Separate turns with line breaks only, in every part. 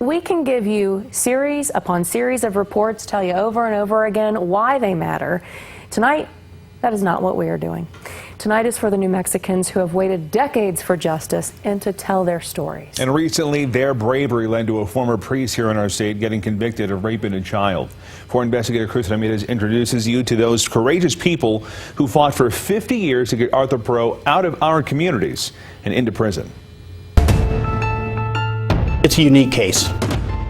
we can give you series upon series of reports, tell you over and over again why they matter. Tonight, that is not what we are doing. Tonight is for the New Mexicans who have waited decades for justice and to tell their stories.
And recently, their bravery led to a former priest here in our state getting convicted of raping a child. For investigator Chris Ramirez introduces you to those courageous people who fought for 50 years to get Arthur Perrault out of our communities and into prison.
It's a unique case.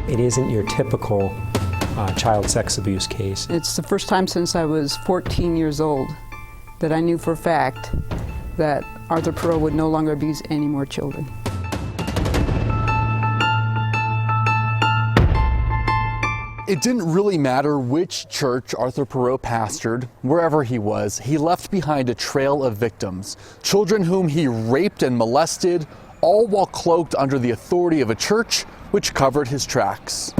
It isn't your typical child sex abuse case.
It's the first time since I was 14 years old that I knew for a fact that Arthur Perrault would no longer abuse any more children.
It didn't really matter which church Arthur Perrault pastored. Wherever he was, he left behind a trail of victims, children whom he raped and molested, all while cloaked under the authority of a church which covered his tracks.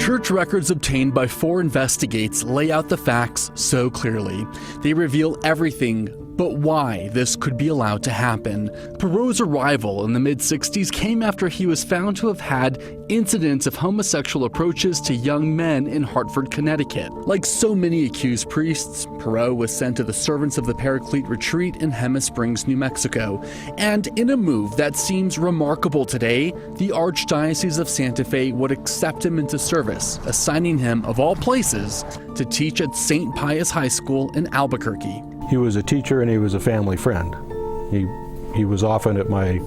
Church records obtained by 4 investigates lay out the facts so clearly. They reveal everything but why this could be allowed to happen. Perrault's arrival in the mid-60s came after he was found to have had incidents of homosexual approaches to young men in Hartford, Connecticut. Like so many accused priests, Perrault was sent to the Servants of the Paraclete retreat in Hemis Springs, New Mexico. And in a move that seems remarkable today, the Archdiocese of Santa Fe would accept him into service, assigning him, of all places, to teach at St. Pius High School in Albuquerque.
He was a teacher and he was a family friend. He was often at my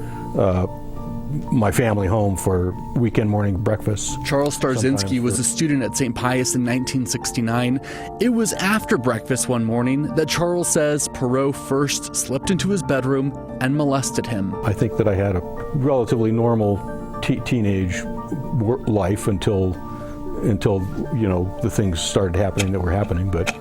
family home for weekend morning breakfast.
Charles STARZYNSKI was a student at St. Pius in 1969. It was after breakfast one morning that Charles says Perrault first slipped into his bedroom and molested him.
I think that I had a relatively normal teenage life until you know, the things started happening that were happening. But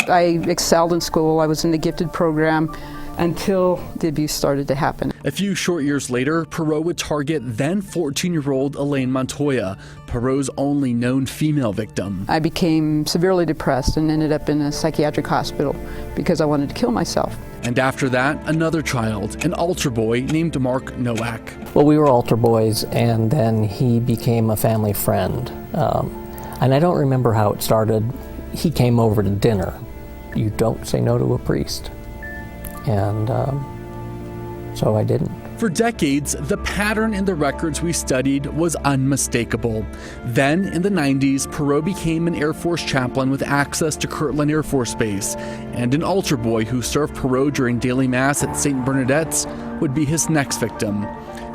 I excelled in school. I was in the gifted program until the abuse started to happen.
A few short years later, Perrault would target then 14-year-old Elaine Montoya, Perrault's only known female victim.
I became severely depressed and ended up in a psychiatric hospital because I wanted to kill myself.
And after that, another child, an altar boy named Mark NOWAK.
Well, we were altar boys, and then he became a family friend. And I don't remember how it started. He came over to dinner. You don't say no to a priest. And so I didn't.
For decades, the pattern in the records we studied was unmistakable. Then, in the 90s, Perrault became an Air Force chaplain with access to Kirtland Air Force Base, and an altar boy who served Perrault during daily mass at St. Bernadette's would be his next victim.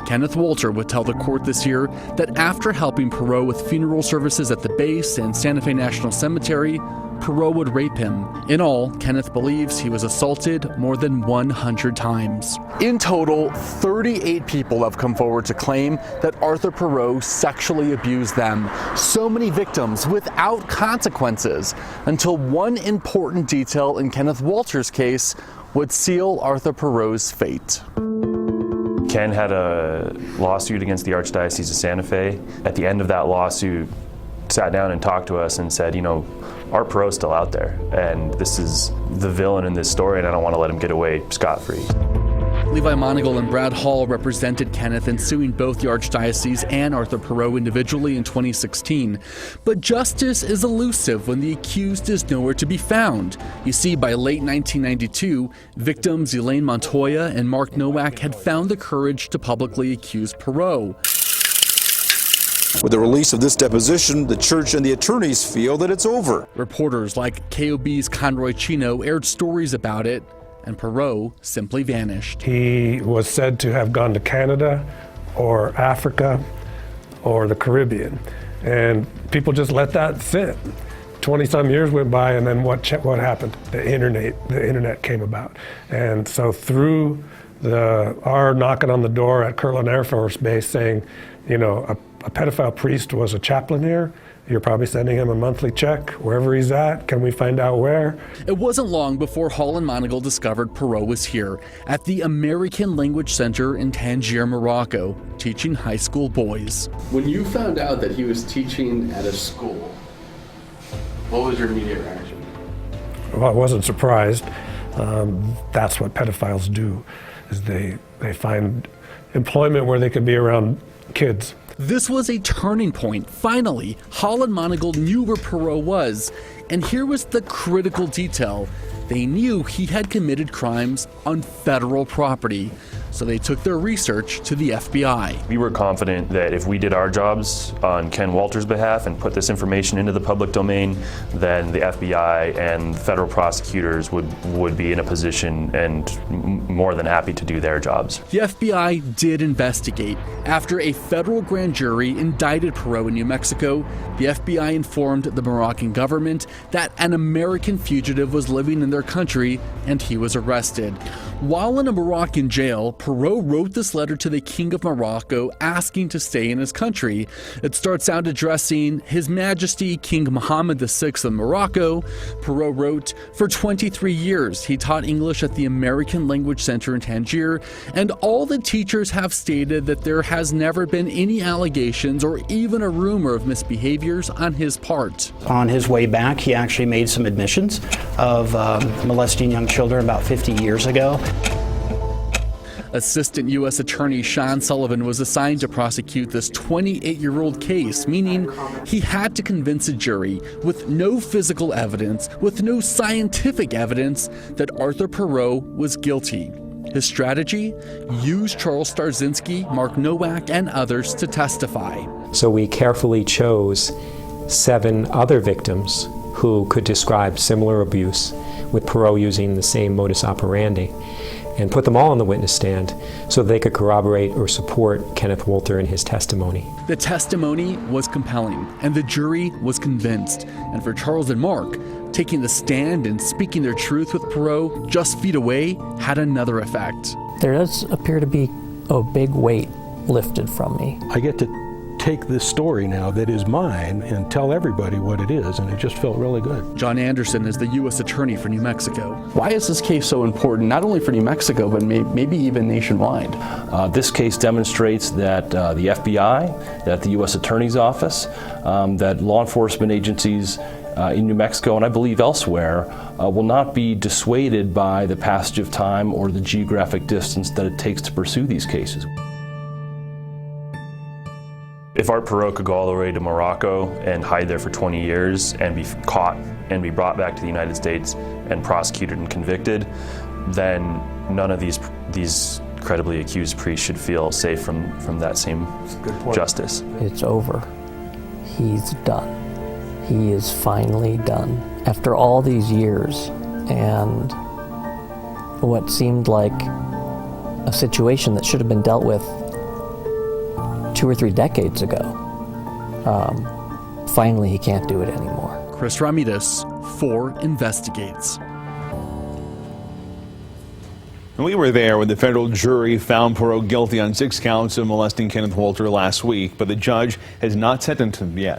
Kenneth Walter would tell the court this year that after helping Perrault with funeral services at the base and Santa Fe National Cemetery, Perrault would rape him. In all, Kenneth believes he was assaulted more than 100 times. In total, 38 people have come forward to claim that Arthur Perrault sexually abused them. So many victims without consequences, until one important detail in Kenneth Walter's case would seal Arthur Perrault's fate.
Ken had a lawsuit against the Archdiocese of Santa Fe. At the end of that lawsuit, sat down and talked to us and said, you know, Art Perrault's still out there, and this is the villain in this story, and I don't want to let him get away scot-free.
Levi Monagle and Brad Hall represented Kenneth in suing both the Archdiocese and Arthur Perrault individually in 2016. But justice is elusive when the accused is nowhere to be found. You see, by late 1992, victims Elaine Montoya and Mark NOWAK had found the courage to publicly accuse Perrault.
With the release of this deposition, the church and the attorneys feel that it's over.
Reporters like KOB's Conroy Chino aired stories about it, and Perrault simply vanished.
He was said to have gone to Canada or Africa or the Caribbean, and people just let that sit. 20-some years went by, and then what happened? The internet came about. And so through our knocking on the door at Kirtland Air Force Base saying, you know, a pedophile priest was a chaplain here. You're probably sending him a monthly check wherever he's at. Can we find out where?
It wasn't long before Hall and Monagle discovered Perrault was here at the American Language Center in Tangier, Morocco, teaching high school boys.
When you found out that he was teaching at a school, what was your immediate reaction?
Well, I wasn't surprised. That's what pedophiles do, is they find employment where they could be around kids.
This was a turning point. Finally, Holland Monagle knew where Perrault was. And here was the critical detail. They knew he had committed crimes on federal property. So they took their research to the FBI.
We were confident that if we did our jobs on Ken Walter's behalf and put this information into the public domain, then the FBI and federal prosecutors would be in a position and more than happy to do their jobs.
The FBI did investigate. After a federal grand jury indicted Perrault in New Mexico, the FBI informed the Moroccan government that an American fugitive was living in their country and he was arrested. While in a Moroccan jail, Perrault wrote this letter to the King of Morocco asking to stay in his country. It starts out addressing His Majesty King Mohammed VI of Morocco. Perrault wrote, "For 23 years he taught English at the American Language Center in Tangier, and all the teachers have stated that there has never been any allegations or even a rumor of misbehaviors on his part."
On his way back, he actually made some admissions of molesting young children about 50 years ago.
Assistant U.S. Attorney Sean Sullivan was assigned to prosecute this 28-year-old case, meaning he had to convince a jury with no physical evidence, with no scientific evidence, that Arthur Perrault was guilty. His strategy? Use Charles STARZYNSKI, Mark NOWAK, and others to testify.
So we carefully chose 7 other victims who could describe similar abuse, with Perrault using the same modus operandi, and put them all on the witness stand so they could corroborate or support Kenneth Walter in his testimony.
The testimony was compelling, and the jury was convinced. And for Charles and Mark, taking the stand and speaking their truth with Perrault just feet away had another effect.
There does appear to be a big weight lifted from me.
I get to take this story now that is mine and tell everybody what it is, and it just felt really good.
John Anderson is the U.S. Attorney for New Mexico.
Why is this case so important, not only for New Mexico, but maybe even nationwide?
This case demonstrates that the FBI, that the U.S. Attorney's Office, that law enforcement agencies in New Mexico, and I believe elsewhere, will not be dissuaded by the passage of time or the geographic distance that it takes to pursue these cases.
If Art Perrault could go all the way to Morocco and hide there for 20 years and be caught and be brought back to the United States and prosecuted and convicted, then none of these credibly accused priests should feel safe from that same justice.
It's over. He's done. He is finally done. After all these years and what seemed like a situation that should have been dealt with 2 or 3 decades ago, finally he can't do it anymore.
Chris Ramirez, 4 Investigates.
We were there when the federal jury found Perrault guilty on 6 counts of molesting Kenneth Walter last week, but the judge has not sentenced him yet.